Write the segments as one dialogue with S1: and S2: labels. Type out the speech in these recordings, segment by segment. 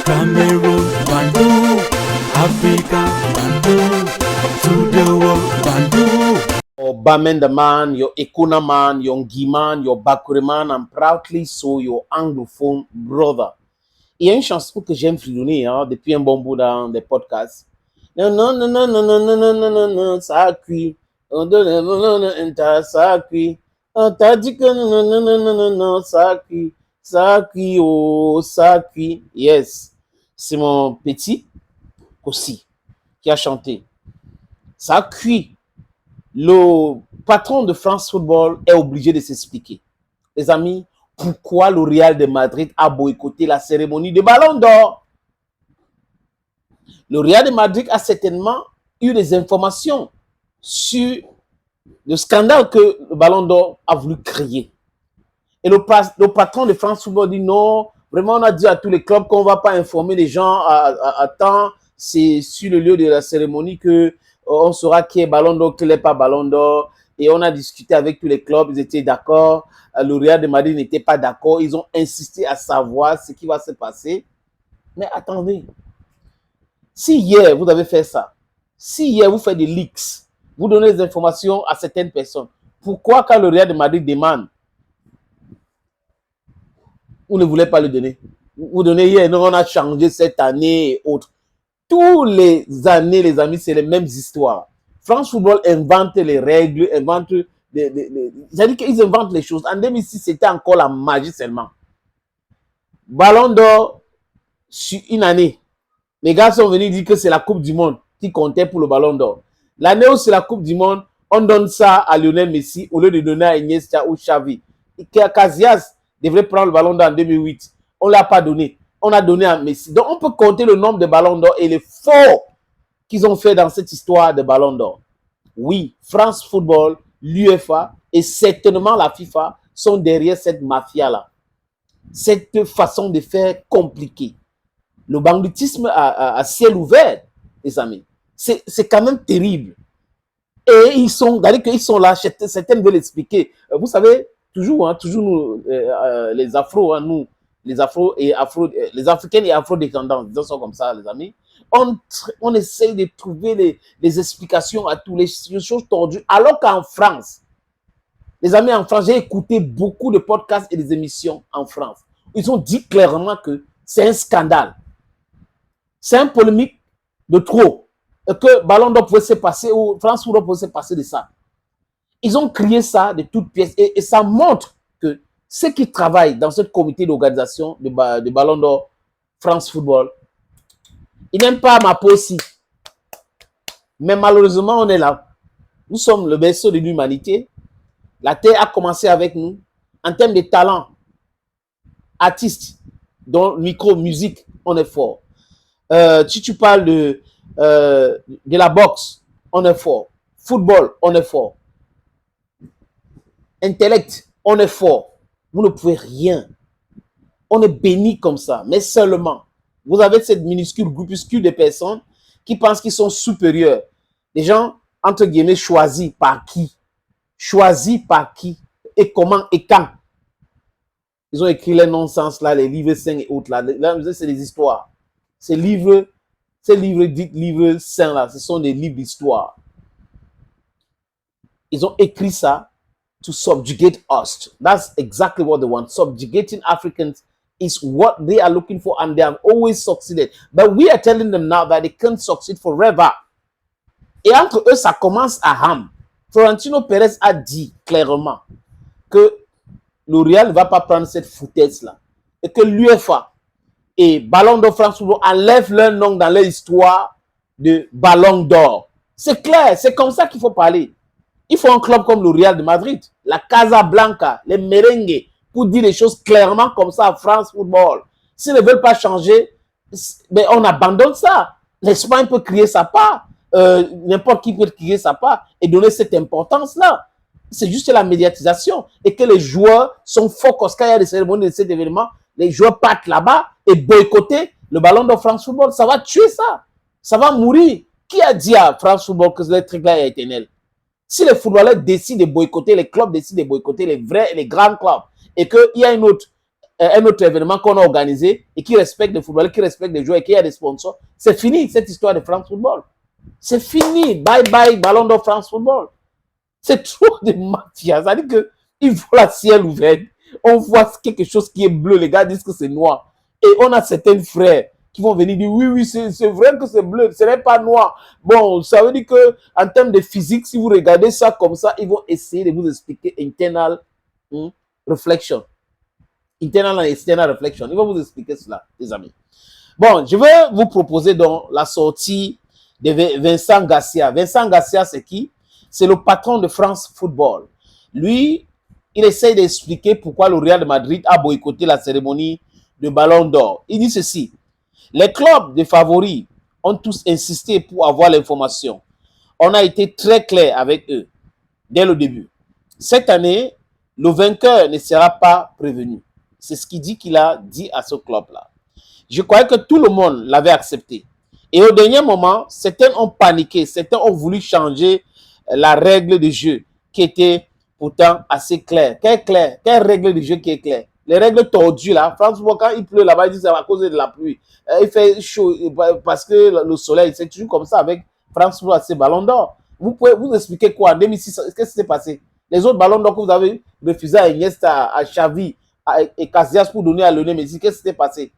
S1: Cameroon, Bandung, Africa, Bandung, to the world, Bandung.
S2: Your Bamenda man, your Ekuna man, your Ngiman, your Bakure man, and proudly so your anglophone brother. Il y a une chanson que j'aime fredonner depuis un bon bout dans des podcasts. Non, non, non, non, non, non, non, non, non, non, non, ça cuit. Ça cuit. On t'a dit que non, non, non, non, non, non, non, ça cuit, oh, ça cuit. Yes, c'est mon petit aussi qui a chanté. Ça cuit. Le patron de France Football est obligé de s'expliquer. Les amis, pourquoi le Real de Madrid a boycotté la cérémonie de Ballon d'Or? Le Real de Madrid a certainement eu des informations sur le scandale que le Ballon d'Or a voulu créer. Et le patron de France Football dit non, vraiment on a dit à tous les clubs qu'on ne va pas informer les gens à temps. C'est sur le lieu de la cérémonie que on saura qui est Ballon d'Or, qui n'est pas Ballon d'Or. Et on a discuté avec tous les clubs, ils étaient d'accord. Le Real de Madrid n'était pas d'accord. Ils ont insisté à savoir ce qui va se passer. Mais attendez, si hier vous avez fait ça, si hier vous faites des leaks, vous donnez des informations à certaines personnes, pourquoi quand le Real de Madrid demande, vous ne voulez pas le donner? Vous donnez hier, non, on a changé cette année et autres. Tous les années, les amis, c'est les mêmes histoires. France Football invente les règles, invente c'est-à-dire qu'ils inventent les choses. En 2006, c'était encore la magie seulement. Ballon d'Or sur une année. Les gars sont venus dire que c'est la Coupe du Monde qui comptait pour le Ballon d'Or. L'année où c'est la Coupe du Monde, on donne ça à Lionel Messi au lieu de donner à Iniesta ou Xavi. Casillas devrait prendre le Ballon d'Or en 2008. On ne l'a pas donné. On a donné à Messi. Donc, on peut compter le nombre de Ballons d'Or et l'effort qu'ils ont fait dans cette histoire de Ballon d'Or. Oui, France Football, l'UEFA et certainement la FIFA sont derrière cette mafia-là. Cette façon de faire compliquée. Le banditisme à ciel ouvert, les amis. C'est quand même terrible. Et ils sont là, certains veulent expliquer. Vous savez, toujours nous, les Afros, nous, les Africains et Afro-descendants, disons ça comme ça, les amis, on essaye de trouver les explications à toutes les choses tordues, alors qu'en France, les amis, en France, j'ai écouté beaucoup de podcasts et des émissions en France. Ils ont dit clairement que c'est un scandale. C'est un polémique de trop. Et que Ballon d'Or pouvait se passer, ou France Football pouvait se passer de ça. Ils ont crié ça de toutes pièces. Et ça montre que ceux qui travaillent dans ce comité d'organisation de Ballon d'Or, France Football, ils n'aiment pas ma peau aussi. Mais malheureusement, on est là. Nous sommes le berceau de l'humanité. La terre a commencé avec nous. En termes de talent, artistes, dont micro, musique, on est fort. Si tu parles de la boxe, on est fort. Football, on est fort. Intellect, on est fort. Vous ne pouvez rien. On est béni comme ça, mais seulement. Vous avez cette minuscule groupuscule de personnes qui pensent qu'ils sont supérieurs. Des gens, entre guillemets, choisis par qui? Choisis par qui? Et comment et quand? Ils ont écrit les non-sens là, les livres saints et autres là. Là, c'est des histoires. Ces livres dits livres saints là, ce sont des livres d'histoire. Ils ont écrit ça to subjugate us. That's exactly what they want. Subjugating Africans is what they are looking for, and they have always succeeded. But we are telling them now that they can't succeed forever. Et entre eux, ça commence à ham. Florentino Pérez a dit clairement que le Real ne va pas prendre cette foutaise-là. Et que l'UEFA et Ballon d'Or France Football enlèvent leur nom dans leur histoire de Ballon d'Or. C'est clair, c'est comme ça qu'il faut parler. Il faut un club comme le Real de Madrid, la Casablanca, les merengues, pour dire les choses clairement comme ça à France Football. S'ils ne veulent pas changer, mais on abandonne ça. L'Espagne peut crier sa part, n'importe qui peut crier sa part et donner cette importance-là. C'est juste la médiatisation et que les joueurs sont forts quand il y a des cérémonies de cet événement. Les joueurs partent là-bas et boycotter le Ballon de France Football. Ça va tuer ça. Ça va mourir. Qui a dit à France Football que ce truc-là est éternel? Si les footballeurs décident de boycotter, les clubs décident de boycotter les vrais et les grands clubs, et qu'il y a une autre un autre événement qu'on a organisé et qui respecte les footballeurs, qui respecte les joueurs et qui a des sponsors, c'est fini cette histoire de France Football. C'est fini. Bye bye, Ballon d'Or France Football. C'est trop de mafia. Ça veut dire qu'il faut la ciel ouvert. On voit quelque chose qui est bleu. Les gars disent que c'est noir. Et on a certains frères qui vont venir dire oui, oui, c'est vrai que c'est bleu. Ce n'est pas noir. Bon, ça veut dire qu'en termes de physique, si vous regardez ça comme ça, ils vont essayer de vous expliquer internal reflection. Internal and external reflection. Ils vont vous expliquer cela, les amis. Bon, je vais vous proposer donc la sortie de Vincent Garcia. Vincent Garcia, c'est qui? C'est le patron de France Football. Lui, il essaie d'expliquer pourquoi le Real de Madrid a boycotté la cérémonie de Ballon d'Or. Il dit ceci. Les clubs de favoris ont tous insisté pour avoir l'information. On a été très clair avec eux dès le début. Cette année, le vainqueur ne sera pas prévenu. C'est ce qu'il dit qu'il a dit à ce club-là. Je croyais que tout le monde l'avait accepté. Et au dernier moment, certains ont paniqué, certains ont voulu changer la règle de jeu qui était pourtant assez claire. Quelle règle de jeu qui est claire? Les règles tordues là, Franchement, quand il pleut là-bas, ils disent c'est à cause de la pluie. Il fait chaud parce que le soleil, c'est toujours comme ça avec France pour ses ballons d'or. Vous pouvez vous expliquer quoi? En 2006, qu'est-ce qui s'est passé? Les autres ballons d'or que vous avez refusé à Iniesta, à Xavi et Casillas pour donner à Lionel Messi, qu'est-ce qui s'est passé?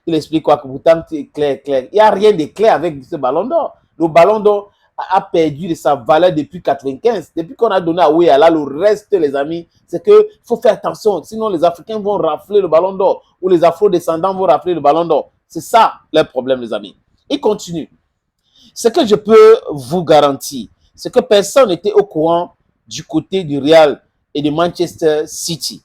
S2: Il explique quoi? Que pourtant, c'est clair. Il n'y a rien de clair avec ce ballon d'or. Le ballon d'or a perdu de sa valeur depuis 1995. Depuis qu'on a donné à Ouéala, le reste, les amis, c'est qu'il faut faire attention. Sinon, les Africains vont rafler le ballon d'or ou les Afro-descendants vont rafler le ballon d'or. C'est ça le problème, les amis. Il continue. Ce que je peux vous garantir, c'est que personne n'était au courant du côté du Real et de Manchester City.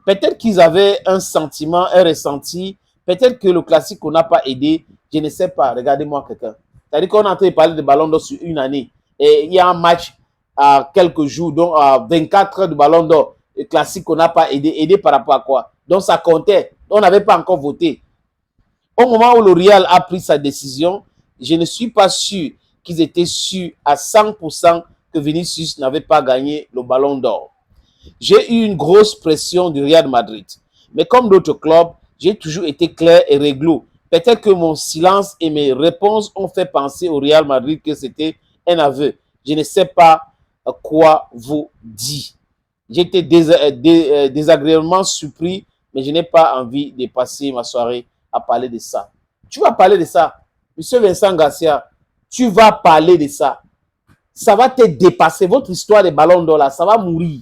S2: Peut-être qu'ils avaient un sentiment, un ressenti. Peut-être que le classique n'a pas aidé. Je ne sais pas. Regardez-moi quelqu'un. C'est-à-dire qu'on est en train de parler de ballon d'or sur une année. Et il y a un match à quelques jours, donc à 24 heures de ballon d'or. Le classique n'a pas aidé. Aidé par rapport à quoi? Donc ça comptait. On n'avait pas encore voté. Au moment où le Real a pris sa décision, je ne suis pas sûr qu'ils étaient sûrs à 100% que Vinicius n'avait pas gagné le ballon d'or. J'ai eu une grosse pression du Real Madrid. Mais comme d'autres clubs, j'ai toujours été clair et réglo. Peut-être que mon silence et mes réponses ont fait penser au Real Madrid que c'était un aveu. Je ne sais pas quoi vous dire. J'étais désagréablement surpris, mais je n'ai pas envie de passer ma soirée à parler de ça. Tu vas parler de ça. Monsieur Vincent Garcia, tu vas parler de ça. Ça va te dépasser. Votre histoire des ballons d'or là, ça va mourir.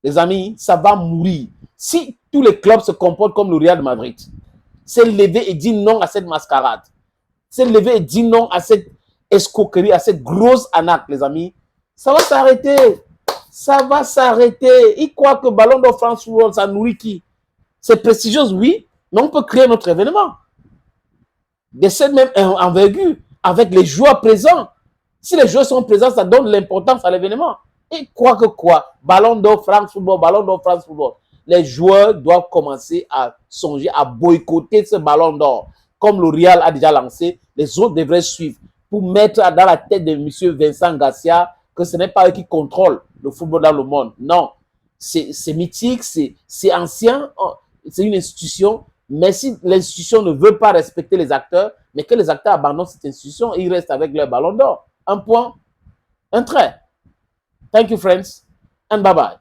S2: Les amis, ça va mourir. Si tous les clubs se comportent comme le Real de Madrid, c'est lever et dire non à cette mascarade. C'est lever et dire non à cette escroquerie, à cette grosse arnaque, les amis. Ça va s'arrêter. Ça va s'arrêter. Ils croient que Ballon d'Or France Football, ça nourrit qui? C'est prestigieux, oui, mais on peut créer notre événement. De cette même envergure, avec les joueurs présents. Si les joueurs sont présents, ça donne l'importance à l'événement. Et quoi que quoi, Ballon d'Or France Football, Ballon d'Or France Football. Les joueurs doivent commencer à songer à boycotter ce Ballon d'Or. Comme le Real a déjà lancé, les autres devraient suivre pour mettre dans la tête de M. Vincent Garcia que ce n'est pas eux qui contrôlent le football dans le monde. Non, c'est mythique, c'est ancien, c'est une institution. Mais si l'institution ne veut pas respecter les acteurs, mais que les acteurs abandonnent cette institution et ils restent avec leur Ballon d'Or. Un point, un trait. Thank you, friends, and bye-bye.